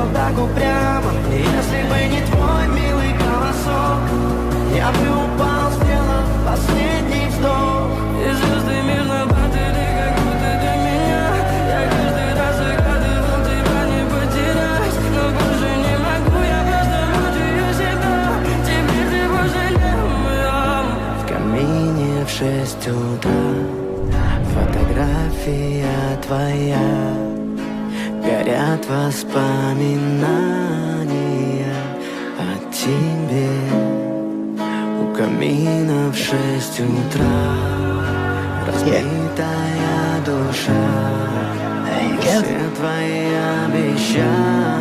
вот так упрямо. И если бы не твой милый голосок, я бы упал, сделав последний вздох. И звезды мирно падали, как будто до меня. Я каждый раз загадывал тебя не потерять, но больше не могу, я просто мучаю себя. Теперь ты пожалел моем. В камине в 6 утра фотография твоя, горят воспоминания о тебе. У камина в 6 утра разбитая душа, все твои обещания